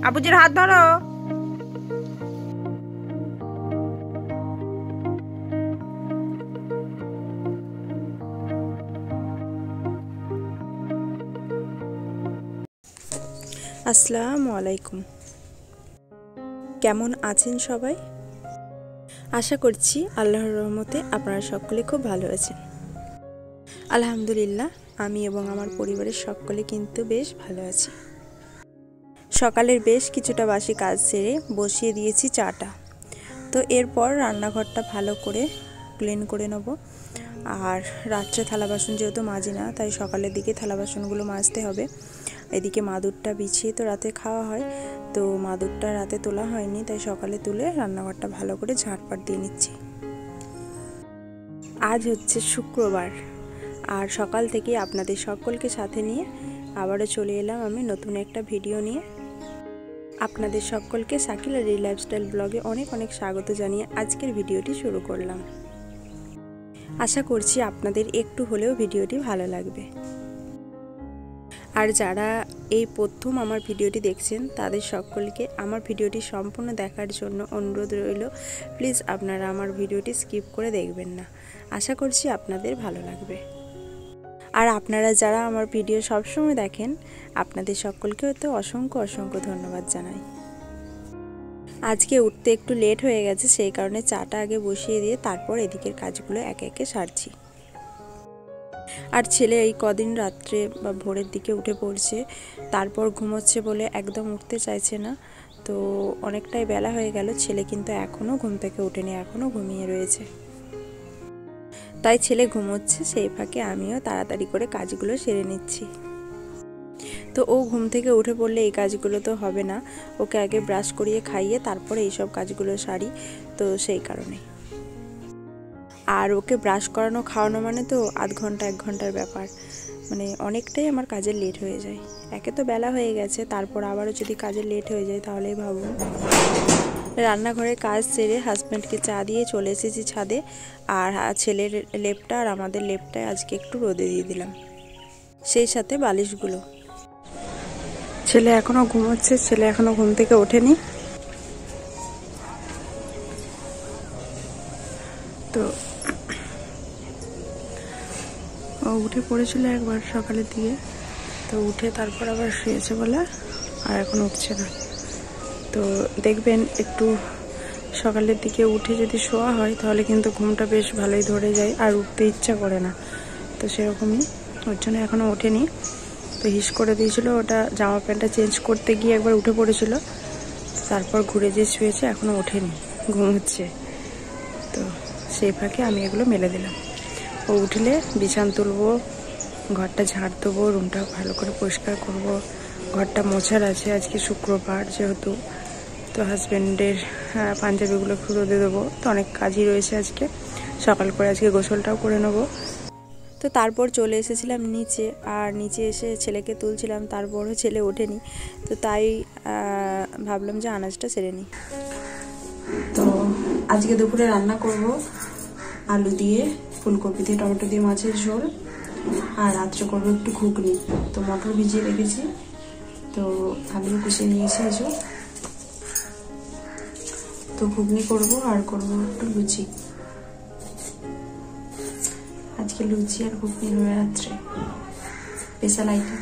আবুজির হাত ধরো। আসসালামু আলাইকুম। কেমন আছেন সবাই? আশা করছি আল্লাহর রহমতে আপনারা সকলে খুব ভালো আছেন। আলহামদুলিল্লাহ, আমি এবং আমার পরিবারের সকলে কিন্তু বেশ ভালো আছি। সকালের বেশ কিছুটা বাসি কাজ সেরে বসিয়ে দিয়েছি চাটা। তো এরপর রান্নাঘরটা ভালো করে ক্লিন করে নেব। আর রাত্রে থালা বাসন যেহেতু মাজি না, তাই সকালের দিকে থালা বাসনগুলো মাজতে হবে। এদিকে মাদুরটা বিছিয়ে তো রাতে খাওয়া হয়, তো মাদুরটা রাতে তোলা হয়নি, তাই সকালে তুলে রান্নাঘরটা ভালো করে ঝাঁটপাট দিয়ে নিচ্ছি। আজ হচ্ছে শুক্রবার, আর সকাল থেকে আপনাদের সকলকে সাথে নিয়ে আবারও চলে এলাম আমি নতুন একটা ভিডিও নিয়ে। আপনাদের সকলকে শাকিল আর লাইফস্টাইল ব্লগে অনেক অনেক স্বাগত জানিয়ে আজকের ভিডিওটি শুরু করলাম। আশা করছি আপনাদের একটু হলেও ভিডিওটি ভালো লাগবে। আর যারা এই প্রথম আমার ভিডিওটি দেখছেন তাদের সকলকে আমার ভিডিওটি সম্পূর্ণ দেখার জন্য অনুরোধ রইল, প্লিজ আপনারা আমার ভিডিওটি স্কিপ করে দেখবেন না। আশা করছি আপনাদের ভালো লাগবে। আর আপনারা যারা আমার ভিডিও সবসময় দেখেন, আপনাদের সকলকেও তো অসংখ্য অসংখ্য ধন্যবাদ জানাই। আজকে উঠতে একটু লেট হয়ে গেছে, সেই কারণে চাটা আগে বসিয়ে দিয়ে তারপর এদিকের কাজগুলো একে একে সারছি। আর ছেলে এই কদিন রাত্রে বা ভোরের দিকে উঠে পড়ছে, তারপর ঘুমোচ্ছে বলে একদম উঠতে চাইছে না। তো অনেকটাই বেলা হয়ে গেল, ছেলে কিন্তু এখনও ঘুম থেকে ওঠেনি, এখনও ঘুমিয়ে রয়েছে। তাই ছেলে ঘুমোচ্ছে, সেই ফাঁকে আমিও তাড়াতাড়ি করে কাজগুলো সেরে নিচ্ছি। তো ও ঘুম থেকে উঠে পড়লে এই কাজগুলো তো হবে না, ওকে আগে ব্রাশ করিয়ে খাইয়ে তারপরে এইসব কাজগুলো সারি, তো সেই কারণে। আর ওকে ব্রাশ করানো খাওয়ানো মানে তো আধ ঘন্টা 1 ঘন্টার ব্যাপার, মানে অনেকটাই আমার কাজের লেট হয়ে যায়। একে তো বেলা হয়ে গেছে, তারপর আবারও যদি কাজের লেট হয়ে যায় তাহলেই ভাবুন। রান্নাঘরের কাজ সেরে হাজব্যান্ডকে চা দিয়ে চলে এসেছি ছাদে। আর ছেলের লেপটা আর আমাদের লেপটায় আজকে একটু রোদে দিয়ে দিলাম, সেই সাথে বালিশগুলো। ছেলে এখনো ঘুমোচ্ছে, ছেলে এখনো ঘুম থেকে ওঠেনি। তো ও উঠে পড়েছিল একবার সকালের দিকে, তো উঠে তারপর আবার শুয়েছে বলে আর এখন উঠছে না। তো দেখবেন একটু সকালের দিকে উঠে যদি শোয়া হয় তাহলে কিন্তু ঘুমটা বেশ ভালোই ধরে যায় আর উঠতে ইচ্ছা করে না। তো সেরকমই, ওর জন্য এখনও ওঠেনি। তো হিস করে দিয়েছিল, ওটা জামা প্যান্টটা চেঞ্জ করতে গিয়ে একবার উঠে পড়েছিল, তারপর ঘুরে যে শুয়েছে, এখনও ওঠেনি, ঘুমোচ্ছে। তো সেই ফাঁকে আমি এগুলো মেলে দিলাম। ও উঠলে বিছান তুলবো, ঘরটা ঝাড় দেবো, রুমটা ভালো করে পরিষ্কার করব। ঘরটা মোছার আছে, আজকে শুক্রবার যেহেতু। তো হাজব্যান্ডের পাঞ্জাবিগুলো একটু রোদে দেবো, তো অনেক কাজই রয়েছে আজকে। সকাল করে আজকে গোসলটাও করে নেবো। তো তারপর চলে এসেছিলাম নিচে, আর নিচে এসে ছেলেকে তুলছিলাম, তারপরও ছেলে ওঠেনি। তো তাই ভাবলাম যে আনাজটা সেরে নিই। তো আজকে দুপুরে রান্না করব আলু দিয়ে, ফুলকপি দিয়ে, টমেটো দিয়ে মাছের ঝোল। আর রাত্রে করবো একটু ঘুগনি। তো মটর ভিজিয়ে রেখেছি, তো আলু কুচিয়ে নিয়েছি আজও। তো ঘুগনি করব আর করব একটু লুচি। আজকে লুচি আর ঘুগনি হবে রাত্রে, স্পেশাল আইটেম।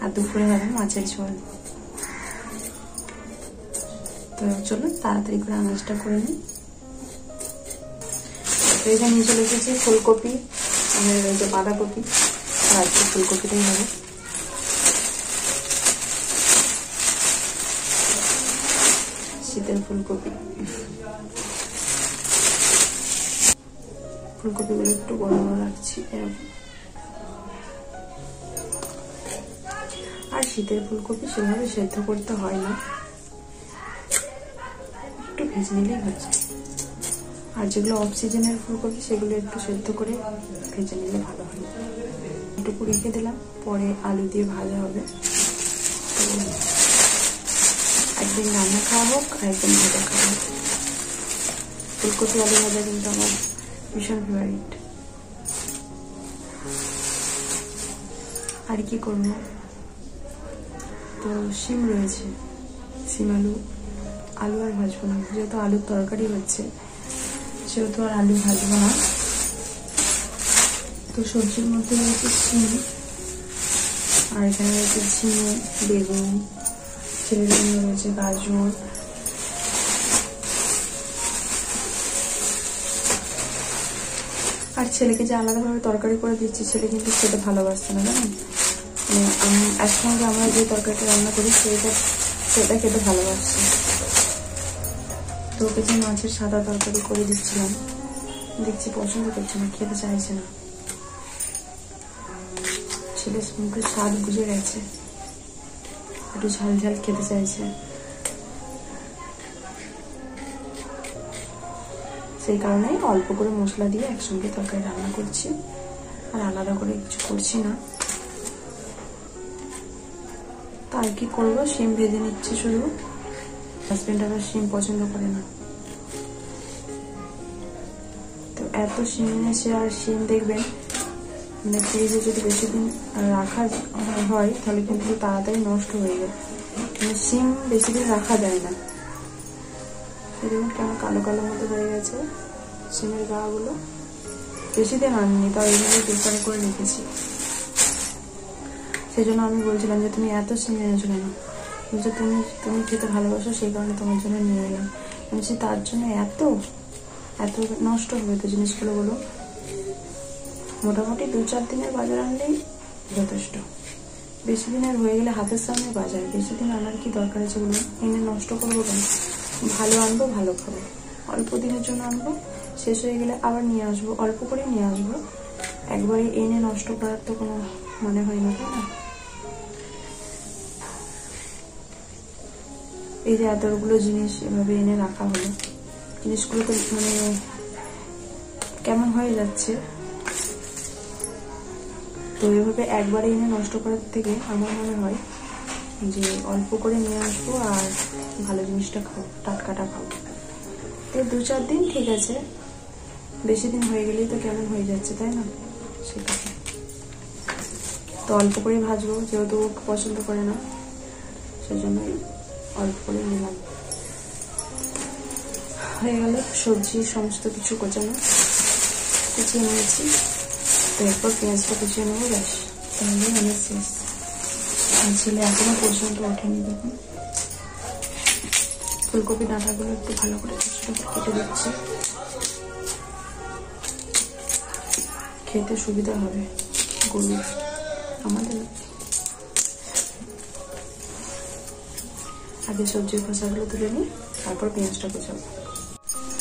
আর দুপুরে হবে মাছের ঝোল। তো চলুন তাড়াতাড়ি করে আনাজটা করে নিই। তো এখানে নিয়ে চলে এসেছি ফুলকপি, আমাদের রয়েছে বাঁধাকপি, আর আজকে ফুলকপিটাই হবে। শীতের ফুলকপি, ফুলকপিগুলো একটু বড় বড় রাখছি এরকম। আর শীতের ফুলকপি সেভাবে সেদ্ধ করতে হয় না, একটু ভেজে নিলেই হচ্ছে। আর যেগুলো অফ সিজনের ফুলকপি সেগুলো একটু সেদ্ধ করে ভেজে নিলে ভালো হয়। একটু রেখে দিলাম, পরে আলু দিয়ে ভাজা হবে। তো একদিন রান্না খাওয়া হোক আর একদিন ভাজা খাওয়া হোক। ফুলকপি আলু ভাজা কিন্তু আমার ভীষণ ফেভারিট। আর কি করবো, তো শিম রয়েছে, শিম আলু আর ভাজবো না, যেহেতু আলুর তরকারি হচ্ছে সেহেতু আর আলু ভাজবো না। তো সবজির মধ্যে রয়েছে শিম, আর এখানে রয়েছে ঝিঙে, বেগুন, ছেলের জন্য রয়েছে গাজর, আর ছেলেকে যে আলাদাভাবে তরকারি করে দিচ্ছি ছেলে কিন্তু খেতে ভালোবাসছে না, জানেন। মানে একসঙ্গে আমরা যে তরকারিটা রান্না করি সেটা খেতে ভালোবাসছে। তো ওকে যে মাছের সাদা তরকারি করে দিচ্ছিলাম, দেখছি পছন্দ করছে না, খেতে চাইছে না। ছেলে মুখে স্বাদ বুঝে গেছে, একটু ঝাল ঝাল খেতে চাইছে, সেই কারণে অল্প করে মশলা দিয়ে একসঙ্গে তরকারি রান্না করছি, আর আলাদা করে কিছু করছি না। তাই কি করবো, শিম ভেজে নিচ্ছি শুধু। হাজবেন্ড আবার শিম পছন্দ করে না, তো এত শিম এনেছে। আর শিম দেখবেন মানে ফ্রিজে যদি বেশি দিন রাখা হয় তাহলে কিন্তু তাড়াতাড়ি নষ্ট হয়ে যায়, মানে শিম বেশি দিন রাখা যায় না। দেখুন কেমন কালো কালো মতো হয়ে গেছে শিমের গাগুলো, বেশি দিন আনিনি, তাও এইভাবে প্রেসারে করে রেখেছি। সেই জন্য আমি বলছিলাম যে তুমি এত শিম এনেছো কেন, বলছে তুমি খেতে ভালোবাসো সেই কারণে তোমার জন্য নিয়ে এলাম। বলছি তার জন্য এত নষ্ট হবে তো জিনিসগুলো, বলো। মোটামুটি 2-4 দিনের বাজার আনলেই যথেষ্ট, বেশি দিনের হয়ে গেলে হাতের সামনে বাজার, বেশি দিন আনার কি দরকার আছে বলুন। এনে নষ্ট করবো কেন, ভালো আনবো ভালো খাবো, অল্প দিনের জন্য আনবো, শেষ হয়ে গেলে আবার নিয়ে আসবো, অল্প করে নিয়ে আসবো। একবারে এনে নষ্ট করার তো কোনো মানে হয় না, তাই না। এই যে এতগুলো জিনিস এভাবে এনে রাখা হলো, জিনিসগুলো তো মানে কেমন হয়ে যাচ্ছে। তো এভাবে একবারে এনে নষ্ট করার থেকে আমার মনে হয় যে অল্প করে নিয়ে আসবো আর ভালো জিনিসটা খাবো, টাটকাটা খাবো। তো 2-4 দিন ঠিক আছে, বেশি দিন হয়ে গেলেই তো কেমন হয়ে যাচ্ছে, তাই না। সেটা তো অল্প করে ভাজবো, যেহেতু পছন্দ করে না সেজন্যই অল্প করে নিলাম। হয়ে গেল সবজি সমস্ত কিছু কুচিয়ে নিয়েছি। তো এরপর পেঁয়াজটা কুচিয়ে নেবো, ব্যাস তাহলে অনেক শেষ। ছেলে এখনো পর্যন্ত ওঠেনি, দেখুন। ফুলকপি ডাঁটাগুলো একটু ভালো করে কেটে দিচ্ছি, খেতে সুবিধা হবে গরু আমাদের। আগে সবজির খোসাগুলো তুলে নিই, তারপর পেঁয়াজটা কুচাবো।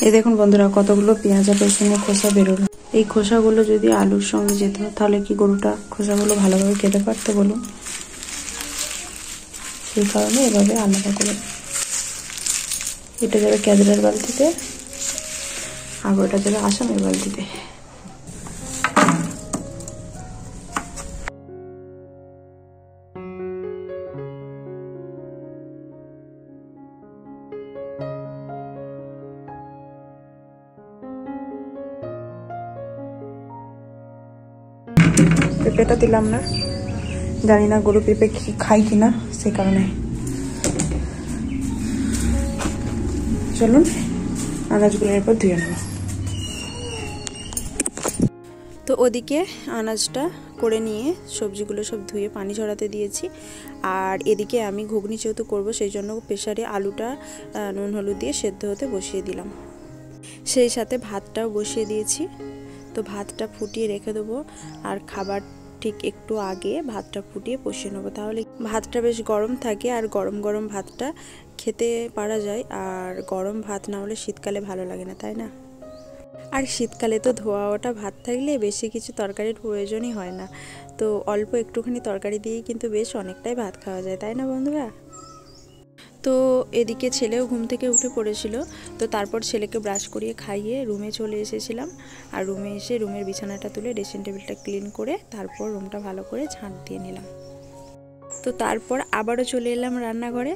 এই দেখুন বন্ধুরা, কতগুলো পেঁয়াজ আর রসুনের খোসা বেরোলো। এই খোসাগুলো যদি আলুর সঙ্গে যেত তাহলে কি গরুটা খোসাগুলো ভালোভাবে খেতে পারতো বলুন। সেই কারণে এভাবে আলাদা করে এটা যাবে ক্যাজরার বালতিতে, আর ওটা যাবে আসামের বালতিতে। পেঁপেটা দিলাম না, জানি না গরু পেঁপে খায় কিনা, সে কারণে। চলুন আনাজগুলো এরপর ধুয়ে নেব। তো ওদিকে আনাজটা করে নিয়ে সবজিগুলো সব ধুয়ে পানি ঝরাতে দিয়েছি, আর এদিকে আমি ঘুগনি যেহেতু করবো সেই জন্য প্রেসারে আলুটা নুন হলুদ দিয়ে সেদ্ধ হতে বসিয়ে দিলাম, সেই সাথে ভাতটাও বসিয়ে দিয়েছি। তো ভাতটা ফুটিয়ে রেখে দেবো, আর খাবার ঠিক একটু আগে ভাতটা ফুটিয়ে বসিয়ে নেবো, তাহলে ভাতটা বেশ গরম থাকে আর গরম গরম ভাতটা খেতে পারা যায়। আর গরম ভাত না হলে শীতকালে ভালো লাগে না, তাই না। আর শীতকালে তো ধোয়া ওটা ভাত থাকলে বেশি কিছু তরকারির প্রয়োজনই হয় না, তো অল্প একটুখানি তরকারি দিয়েই কিন্তু বেশ অনেকটাই ভাত খাওয়া যায়, তাই না বন্ধুরা। তো এদিকে ছেলেও ঘুম থেকে উঠে পড়েছিল, তো তারপর ছেলেকে ব্রাশ করিয়ে খাইয়ে রুমে চলে এসেছিলাম। আর রুমে এসে রুমের বিছানাটা তুলে ড্রেসিং টেবিলটা ক্লিন করে তারপর রুমটা ভালো করে ঝাঁট দিয়ে নিলাম। তো তারপর আবারও চলে এলাম রান্নাঘরে।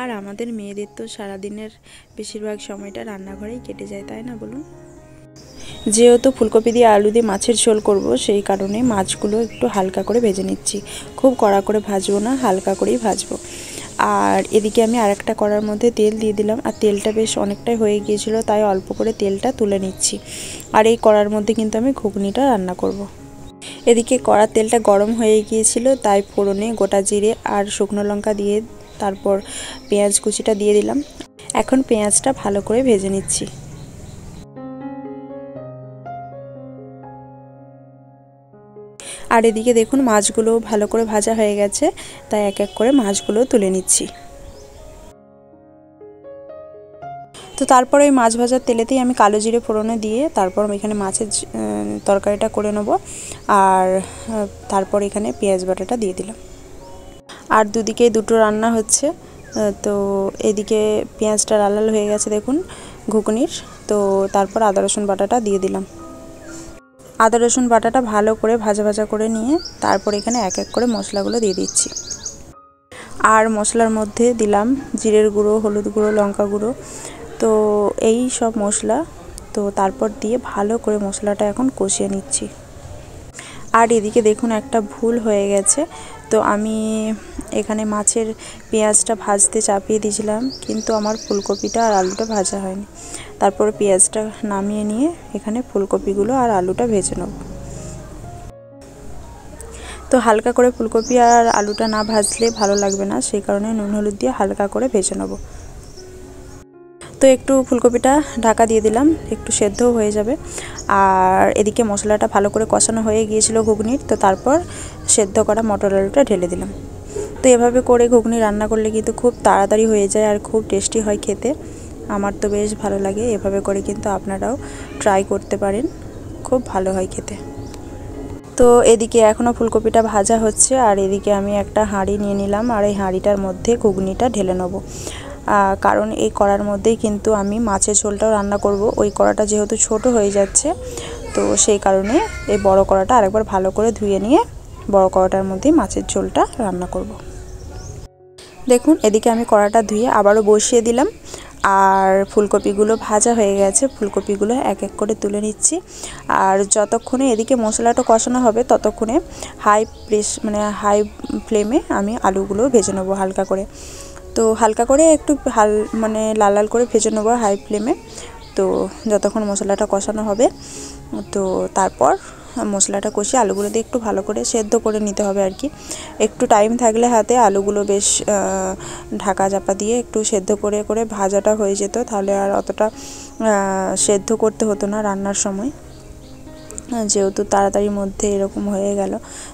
আর আমাদের মেয়েদের তো সারাদিনের বেশিরভাগ সময়টা রান্নাঘরেই কেটে যায়, তাই না বলুন। যেহেতু ফুলকপি দিয়ে আলু দিয়ে মাছের ঝোল করব, সেই কারণে মাছগুলো একটু হালকা করে ভেজে নিচ্ছি, খুব কড়া করে ভাজবো না, হালকা করেই ভাজবো। আর এদিকে আমি আরেকটা কড়ার মধ্যে তেল দিয়ে দিলাম, আর তেলটা বেশ অনেকটাই হয়ে গিয়েছিল, তাই অল্প করে তেলটা তুলে নিচ্ছি। আর এই কড়ার মধ্যে কিন্তু আমি ঘুগনিটা রান্না করব। এদিকে কড়ার তেলটা গরম হয়ে গিয়েছিল, তাই ফোড়নে গোটা জিরে আর শুকনো লঙ্কা দিয়ে তারপর পেঁয়াজ কুচিটা দিয়ে দিলাম। এখন পেঁয়াজটা ভালো করে ভেজে নিচ্ছি। আর এদিকে দেখুন মাছগুলো ভালো করে ভাজা হয়ে গেছে, তাই এক এক করে মাছগুলো তুলে নিচ্ছি। তো তারপর ওই মাছ ভাজার তেলেতেই আমি কালো জিরে ফোড়নে দিয়ে তারপর এখানে মাছের তরকারিটা করে নেব। আর তারপর এখানে পেঁয়াজ বাটাটা দিয়ে দিলাম। আর দুদিকে দুটো রান্না হচ্ছে। তো এদিকে পেঁয়াজটা লাল লাল হয়ে গেছে দেখুন ঘুগনির। তো তারপর আদা রসুন বাটাটা দিয়ে দিলাম। আদা রসুন বাটাটা ভালো করে ভাজা ভাজা করে নিয়ে তারপর এখানে এক এক করে মশলাগুলো দিয়ে দিচ্ছি। আর মশলার মধ্যে দিলাম জিরের গুঁড়ো, হলুদ গুঁড়ো, লঙ্কা গুঁড়ো, তো এই সব মশলা। তো তারপর দিয়ে ভালো করে মশলাটা এখন কষিয়ে নিচ্ছি। আর এদিকে দেখুন একটা ভুল হয়ে গেছে, তো আমি এখানে মাছের পেঁয়াজটা ভাজতে চাপিয়ে দিয়েছিলাম, কিন্তু আমার ফুলকপিটা আর আলুটা ভাজা হয়নি। তারপর পেঁয়াজটা নামিয়ে নিয়ে এখানে ফুলকপিগুলো আর আলুটা ভেজে নেব। তো হালকা করে ফুলকপি আর আলুটা না ভাজলে ভালো লাগবে না, সেই কারণে নুন হলুদ দিয়ে হালকা করে ভেজে নেব। তো একটু ফুলকপিটা ঢাকা দিয়ে দিলাম, একটু সেদ্ধও হয়ে যাবে। আর এদিকে মশলাটা ভালো করে কষানো হয়ে গিয়েছিল ঘুগনির, তো তারপর সেদ্ধ করা মটর আলুটা ঢেলে দিলাম। তো এভাবে করে ঘুগনি রান্না করলে কিন্তু খুব তাড়াতাড়ি হয়ে যায় আর খুব টেস্টি হয় খেতে। আমার তো বেশ ভালো লাগে। এভাবে করে কিন্তু আপনারাও ট্রাই করতে পারেন, খুব ভালো হয় খেতে। তো এদিকে এখনও ফুলকপিটা ভাজা হচ্ছে, আর এদিকে আমি একটা হাঁড়ি নিয়ে নিলাম, আর এই হাঁড়িটার মধ্যে ঘুগনিটা ঢেলে নেব। কারণ এই কড়ার মধ্যেই কিন্তু আমি মাছের ঝোলটাও রান্না করব। ওই কড়াটা যেহেতু ছোট হয়ে যাচ্ছে, তো সেই কারণে এই বড় কড়াটা আরেকবার ভালো করে ধুয়ে নিয়ে বড় কড়াটার মধ্যেই মাছের ঝোলটা রান্না করব। দেখুন এদিকে আমি কড়াটা ধুয়ে আবারও বসিয়ে দিলাম। আর ফুলকপিগুলো ভাজা হয়ে গেছে, ফুলকপিগুলো এক এক করে তুলে নিচ্ছি। আর যতক্ষণে এদিকে মশলাটা কষানো হবে ততক্ষণে হাই ফ্লেমে আমি আলুগুলো ভেজে নেবো হালকা করে। তো হালকা করে একটু লাল লাল করে ভেজে নেবো হাই ফ্লেমে। তো যতক্ষণ মশলাটা কষানো হবে, তো তারপর মশলাটা কষিয়ে আলুগুলো দিয়ে একটু ভালো করে সেদ্ধ করে নিতে হবে আর কি। একটু টাইম থাকলে হাতে আলুগুলো বেশ ঢাকা চাপা দিয়ে একটু সেদ্ধ করে করে ভাজাটা হয়ে যেত, তাহলে আর অতটা সেদ্ধ করতে হতো না রান্নার সময়, যেহেতু তাড়াতাড়ির মধ্যে এরকম হয়ে গেল।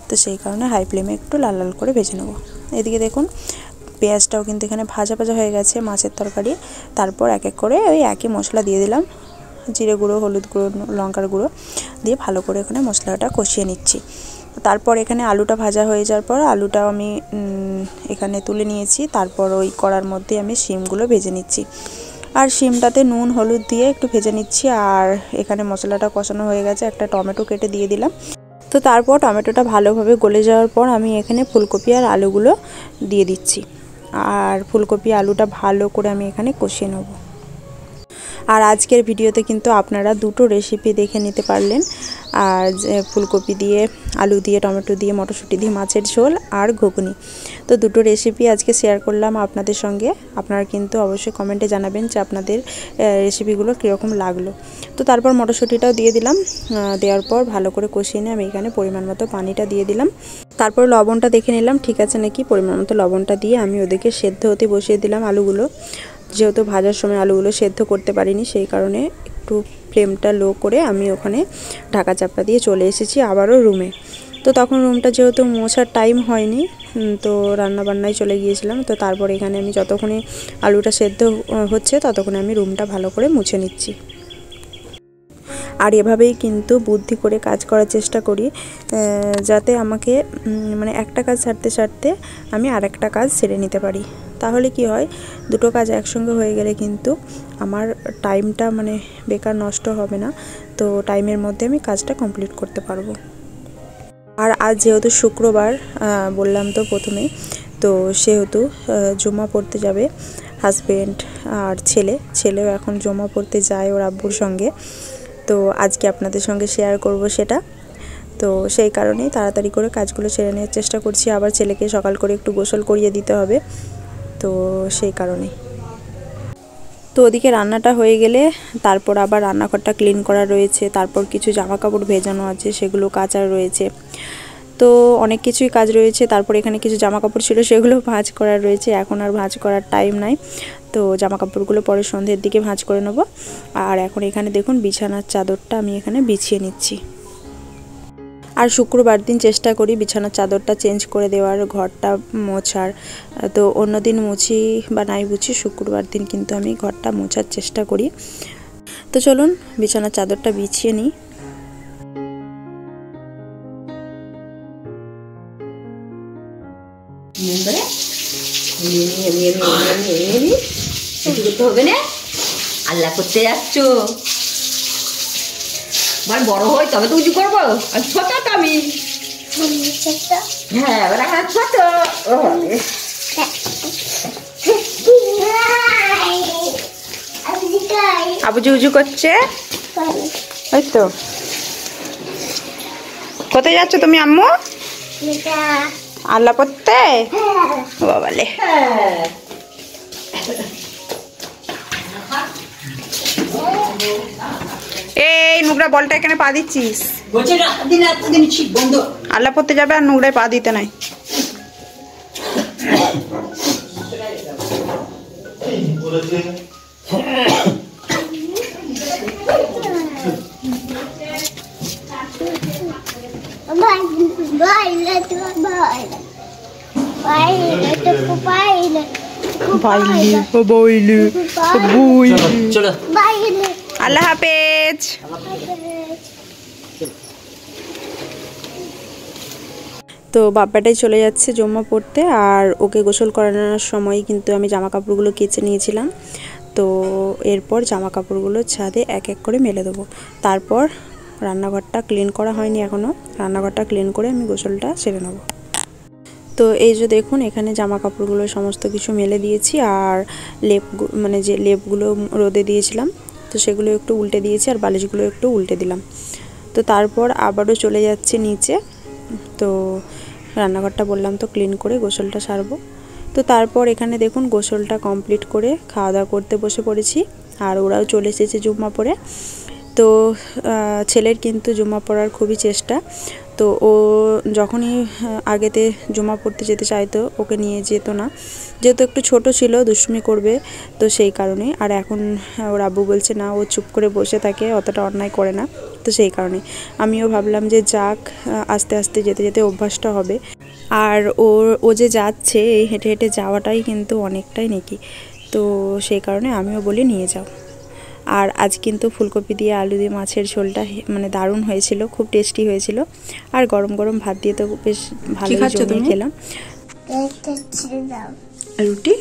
তো সেই কারণে হাই ফ্লেমে একটু লাল লাল করে ভেজে নেব। এদিকে দেখুন পেঁয়াজটাও কিন্তু এখানে ভাজা ভাজা হয়ে গেছে মাছের তরকারি। তারপর এক এক করে ওই একই মশলা দিয়ে দিলাম, জিরে গুঁড়ো, হলুদ গুঁড়ো, লঙ্কার গুঁড়ো দিয়ে ভালো করে এখানে মশলাটা কষিয়ে নিচ্ছি। তারপর এখানে আলুটা ভাজা হয়ে যাওয়ার পর আলুটাও আমি এখানে তুলে নিয়েছি। তারপর ওই কড়ার মধ্যে আমি শিমগুলো ভেজে নিচ্ছি, আর শিমটাতে নুন হলুদ দিয়ে একটু ভেজে নিচ্ছি। আর এখানে মশলাটা কষানো হয়ে গেছে, একটা টমেটো কেটে দিয়ে দিলাম। তো তারপর টমেটোটা ভালোভাবে গলে যাওয়ার পর আমি এখানে ফুলকপি আর আলুগুলো দিয়ে দিচ্ছি, আর ফুলকপি আলুটা ভালো করে আমি এখানে কষিয়ে নেব। আর আজকের ভিডিওতে কিন্তু আপনারা দুটো রেসিপি দেখে নিতে পারলেন, আর ফুলকপি দিয়ে, আলু দিয়ে, টমেটো দিয়ে, মটরশুঁটি দিয়ে মাছের ঝোল আর ঘুগনি। তো দুটো রেসিপি আজকে শেয়ার করলাম আপনাদের সঙ্গে। আপনারা কিন্তু অবশ্যই কমেন্টে জানাবেন যে আপনাদের রেসিপিগুলো কীরকম লাগলো। তো তারপর মটরশুঁটিটাও দিয়ে দিলাম, দেওয়ার পর ভালো করে কষিয়ে নিয়ে আমি এখানে পরিমাণ মতো পানিটা দিয়ে দিলাম। তারপর লবণটা দেখে নিলাম ঠিক আছে নাকি, পরিমাণ মতো লবণটা দিয়ে আমি ওদেরকে সেদ্ধ হতে বসিয়ে দিলাম আলুগুলো। যেহেতু ভাজার সময় আলুগুলো সেদ্ধ করতে পারিনি, সেই কারণে একটু ফ্লেমটা লো করে আমি ওখানে ঢাকা চাপা দিয়ে চলে এসেছি আবারও রুমে। তো তখন রুমটা যেহেতু মোছার টাইম হয়নি, তো রান্নাবান্নায় চলে গিয়েছিলাম। তো তারপর এখানে আমি যতক্ষণে আলুটা সেদ্ধ হচ্ছে ততক্ষণে আমি রুমটা ভালো করে মুছে নিচ্ছি। আর এভাবেই কিন্তু বুদ্ধি করে কাজ করার চেষ্টা করি, যাতে আমাকে একটা কাজ সারতে সারতে আমি আরেকটা কাজ সেরে নিতে পারি। তাহলে কি হয়, দুটো কাজ একসঙ্গে হয়ে গেলে কিন্তু আমার টাইমটা বেকার নষ্ট হবে না। তো টাইমের মধ্যে আমি কাজটা কমপ্লিট করতে পারবো। আর আজ যেহেতু শুক্রবার বললাম তো প্রথমেই, তো সেহেতু জুমা পড়তে যাবে হাজব্যান্ড আর ছেলেও এখন জুমা পড়তে যায় ওর আব্বুর সঙ্গে। তো আজকে আপনাদের সঙ্গে শেয়ার করব সেটা। তো সেই কারণেই তাড়াতাড়ি করে কাজগুলো সেরে নেওয়ার চেষ্টা করছি। আবার ছেলেকে সকাল করে একটু গোসল করিয়ে দিতে হবে। তো সেই কারণে। তো ওদিকে রান্নাটা হয়ে গেলে তারপর আবার রান্নাঘরটা ক্লিন করা রয়েছে, তারপর কিছু জামা কাপড় ভেজানো আছে সেগুলো কাচার রয়েছে, তো অনেক কিছুই কাজ রয়েছে। তারপর এখানে কিছু জামা কাপড় ছিল সেগুলো ভাঁজ করার রয়েছে, এখন আর ভাঁজ করার টাইম নাই, তো জামা কাপড়গুলো পরে সন্ধ্যের দিকে ভাঁজ করে নেব। আর এখন এখানে দেখুন বিছানার চাদরটা আমি এখানে বিছিয়ে নিচ্ছি। আর শুক্রবার দিন চেষ্টা করি বিছানার চাদরটা চেঞ্জ করে দেওয়ার, ঘরটা মোছার। তো অন্য দিন মুছি বা নাই মুছি, শুক্রবার দিন কিন্তু আমি ঘরটা মোছার চেষ্টা করি। তো চলুন বিছানার চাদরটা বিছিয়ে নিই। আল্লাহ করতে যাচ্ছ, বড় হয় তবে তো উঁচু করবো। আর ছোট তো আমি, হ্যাঁ ছোট। আবুজি উজু করছে, ওই তো। কোথায় যাচ্ছ তুমি আম্মু? আল্লাহ পড়তে? বাবালে, এই নোংরা বলটা এখানে পা দিচ্ছিস? আল্লাহ পড়তে যাবে আর নোংরায় পা দিতে নাই। আল্লাহ হাফেজ। তো বাপ্পাটাই চলে যাচ্ছে জুম্মা পড়তে, আর ওকে গোসল করানোর সময় কিন্তু আমি জামা কাপড়গুলো কেচে নিয়েছিলাম। তো এরপর জামা কাপড়গুলো ছাদে এক এক করে মেলে দেবো। তারপর রান্নাঘরটা ক্লিন করা হয়নি এখনও, রান্নাঘরটা ক্লিন করে আমি গোসলটা সেরে নেব। তো এই যে দেখুন এখানে জামা কাপড়গুলো সমস্ত কিছু মেলে দিয়েছি, আর মানে যে লেপগুলো রোদে দিয়েছিলাম তো সেগুলো একটু উল্টে দিয়েছি, আর বালিশগুলো একটু উল্টে দিলাম। তো তারপর আবারও চলে যাচ্ছে নিচে। তো রান্নাঘরটা বললাম তো ক্লিন করে গোসলটা সারবো। তো তারপর এখানে দেখুন গোসলটা কমপ্লিট করে খাওয়া দাওয়া করতে বসে পড়েছি, আর ওরাও চলে এসেছে জুম্মা পড়ে। তো ছেলের কিন্তু জুম্মা পড়ার খুবই চেষ্টা। তো ও যখনই আগেতে জুম্মা পড়তে যেতে চাইতো ওকে নিয়ে যেত না, যেহেতু একটু ছোট ছিল, দুষ্টুমি করবে, তো সেই কারণে। আর এখন ওর আব্বু বলছে না, ও চুপ করে বসে থাকে, অতটা অন্যায় করে না, তো সেই কারণে আমিও ভাবলাম যে যাক, আস্তে আস্তে যেতে যেতে অভ্যাসটা হবে। আর ও যে যাচ্ছে এই হেঁটে হেঁটে যাওয়াটাই কিন্তু অনেকটাই নাকি, তো সেই কারণে আমিও বলি নিয়ে যাও। আর আজ কিন্তু ফুলকপি দিয়ে আলু দিয়ে মাছের ঝোলটা মানে দারুণ হয়েছিল, খুব টেস্টি হয়েছিল। আর গরম গরম ভাত দিয়ে তো বেশ ভালোই জমিয়ে খেলাম। রুটি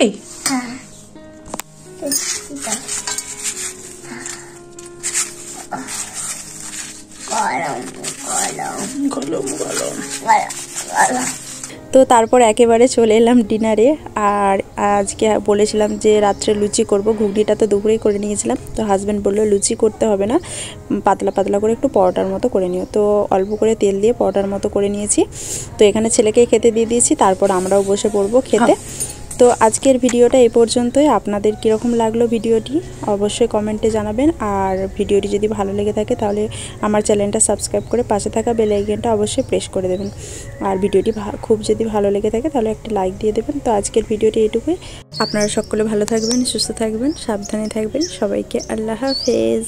তো তারপর একেবারে চলে এলাম ডিনারে। আর আজকে বলেছিলাম যে রাত্রে লুচি করব, ঘুগনিটা তো দুপুরেই করে নিয়েছিলাম। তো হাজব্যান্ড বললো লুচি করতে হবে না, পাতলা পাতলা করে একটু পরোটার মতো করে নিও। তো অল্প করে তেল দিয়ে পরোটার মতো করে নিয়েছি। তো এখানে ছেলেকে খেতে দিয়ে দিয়েছি, তারপর আমরাও বসে পড়বো খেতে। তো আজকের ভিডিওটা এই পর্যন্তই। আপনাদের কীরকম লাগলো ভিডিওটি অবশ্যই কমেন্টে জানাবেন। আর ভিডিওটি যদি ভালো লেগে থাকে তাহলে আমার চ্যানেলটা সাবস্ক্রাইব করে পাশে থাকা বেল আইকনটা অবশ্যই প্রেস করে দেবেন। আর ভিডিওটি খুব যদি ভালো লেগে থাকে তাহলে একটা লাইক দিয়ে দেবেন। তো আজকের ভিডিওটি এইটুকুই। আপনারা সকলে ভালো থাকবেন, সুস্থ থাকবেন, সাবধানে থাকবেন। সবাইকে আল্লাহ হাফেজ।